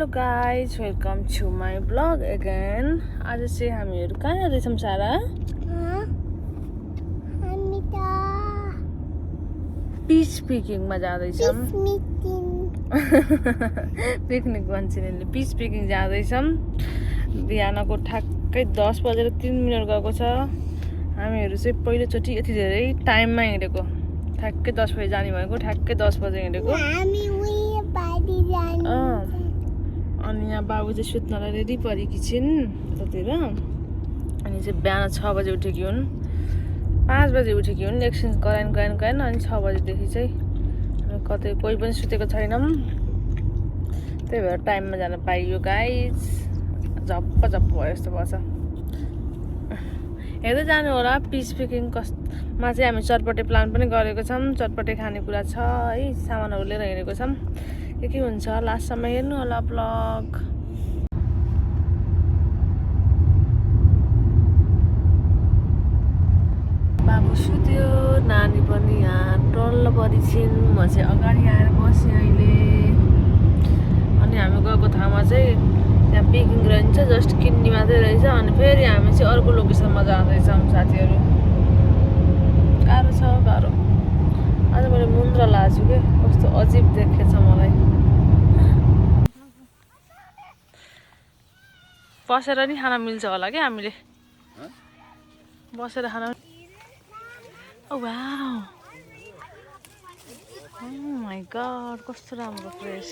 Hello guys, welcome to my vlog again. आज चाहिँ हामीहरू कहाँ जाँदैछौँ सारा? हामी त पिस पिकिङमा जाँदैछौँ। पिकनिक भन्छ नि, पिस पिकिङ जाँदैछौँ। बिहानको ठ्याक्कै 10 बजेर 3 मिनट गएको छ। हामीहरू चाहिँ पहिलोचोटि यति धेरै टाइममा हिँडेको। ठ्याक्कै 10 बजे जाने भनेको ठ्याक्कै 10 बजे हिँडेको। हामी उही बारी जाने अनि यहाँ बाबु चाहिँ सुत्नलाई रेडी परेकी छिन् यतातिर। अनि चाहिँ बिहान 6 बजे उठेकी हुन्, 5 बजे उठेकी हुन्। एकछिन कराइन अनि 6 बजेदेखि चाहिँ कतै कोही पनि सुतेको छैनौँ। त्यही भएर टाइममा जान पाइयो गाइज। झप्प भयो यस्तो भएछ। हेर्दै जानु होला पिस पिकिङ मा चाहिँ हामी चटपटे प्लान पनि गरेको छौँ। चटपटे खानेकुरा छ है, सामानहरू लिएर हिँडेको छौँ। के हुन्छ लास्टसम्म हेर्नु होला ब्लग। बाबु सुत्यो, नानी पनि यहाँ टल्ल परिछिन्। म चाहिँ अगाडि आएर बसेँ अहिले। अनि हामी गएको ठाउँमा चाहिँ त्यहाँ पिकिङ रहन्छ, जस्ट किन्नी मात्रै रहेछ। अनि फेरि हामी चाहिँ अर्को लोकेसनमा जाँदैछौँ साथीहरू। गाह्रो छ गाह्रो। आज मैले मुन्द्रा लाछु के, कस्तो अजिब देखेछ मलाई। बसेर नि खाना मिल्छ होला क्या हामीले, बसेर खाना। ओ वाउ, ओ माय गॉड, कस्तो राम्रो फ्रेस।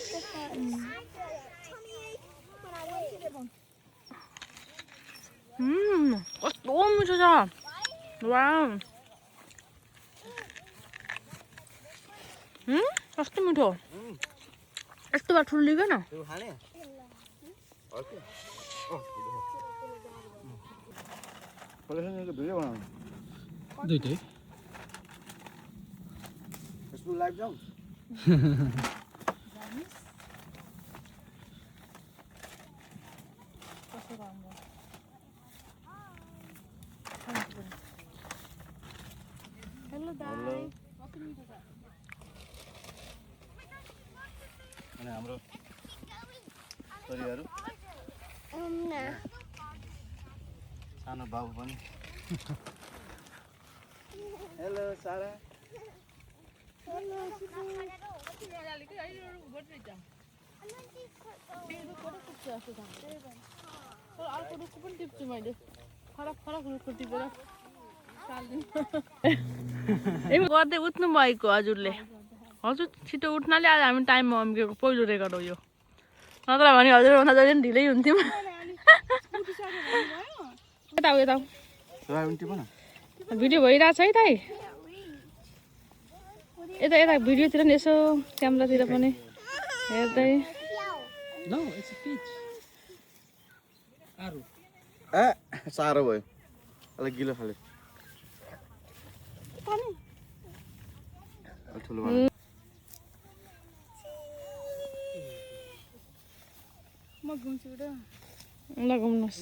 कस्तो मिठो छ। वाउ, कस्तो मिठो। यस्तो बार ठुलो लिगेन। दुईटै लाइभ जाउँ। हेलो दाइ। अनि हाम्रो छोरीहरू, सानो बाबु पनि। हेलो सारा। अर्को रुखको पनि टिप्छु मैले, फरक फरक रुखको टिपेर गर्दै उठ्नु भएको हजुरले। हजुर छिटो उठ्नाले आज हामी टाइममा अम्केको पहिलो रेकर्ड हो यो, नत्र भने हजुरभन्दा जहिले पनि ढिलै हुन्थ्यौँ। यता यता भिडियो भइरहेछ है दाइ। यता यता भिडियोतिर नि यसो क्यामेरातिर पनि हेर्दै। ए साह्रो भयो, अलिक गिलो खाले। ठुलो ल घुम्नुहोस्।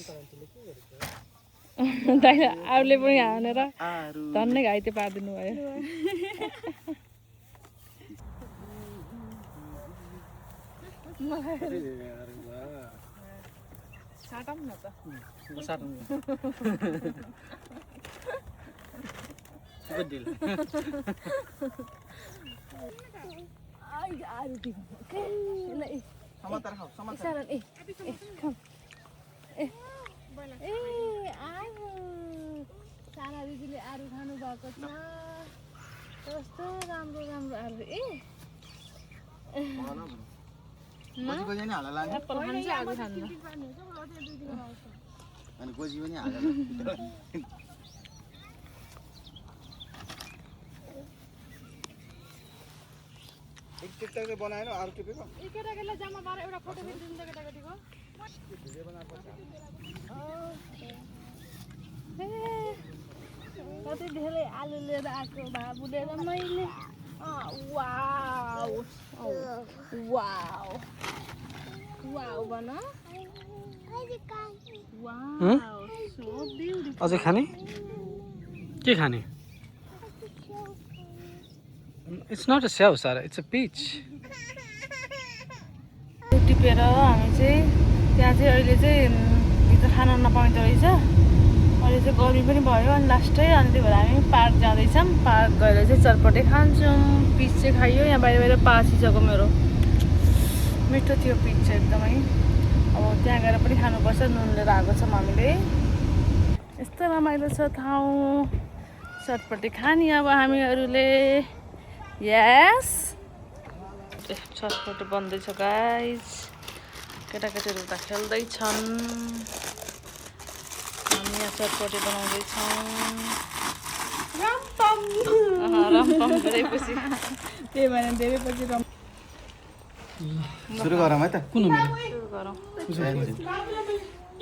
दाइ अरूले पनि हानेर धन्नै घाइते पारिदिनु भयो। साटौँ न त। सारा दिदीले आलु खानु भएको छ। कस्तो राम्रो राम्रो आलु। एप्पल खान्छ, आलु खान्न। अनि गोजी पनि हालेर एक टिकटक बनाएन अरू टिपेको। ए केटाकेटीलाई जम्मा पारेर एउटा फोटो खिचिदिनु त केटाकेटीको। कति धेरै आलु लिएर आएको बाबुले र मैले। वाउ वाउ वाउ भन। Wow so beautiful. अझै खाने के खाने? It's not a sev, Sarah. It's a peach. टिपेर हामी चाहिँ त्यहाँ चाहिँ अहिले चाहिँ भित्र खान नपाउँदो रहेछ। अहिले चाहिँ गर्मी पनि भयो अनि लास्टै, अनि त्यही भएर हामी पार्क जाँदैछौँ। पार्क गएर चाहिँ चटपटे खान्छौँ। पिस चाहिँ खाइयो, यहाँ बाहिर बाहिर पासिसक्यो मेरो। मिठो थियो पिस चाहिँ एकदमै। अब त्यहाँ गएर पनि खानुपर्छ, नुन लिएर आएको छौँ हामीले। यस्तो रमाइलो छ ठाउँ, चटपटे खाने अब हामीहरूले। यस चटपटे बन्दैछ गाइस, केटाकेटीहरू त खेल्दैछन्, हामी यहाँ चटपटे बनाउँदैछौँ। रमपम धेरैपछि त्यही भएर धेरै पछि सुरु गरौँ है त। कुन हो मेरो? सुरु गरौँ।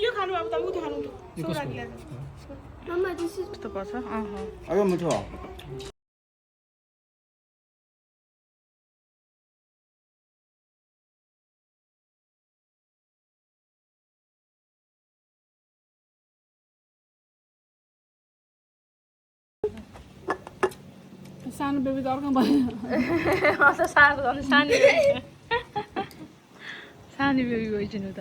यो खानु अब त उठो खानु यो कसको? कस्तो पर्छ? अब मिठो हो। सानो बेबी त अर्को भयो। सानो बेबी भइदिनु त।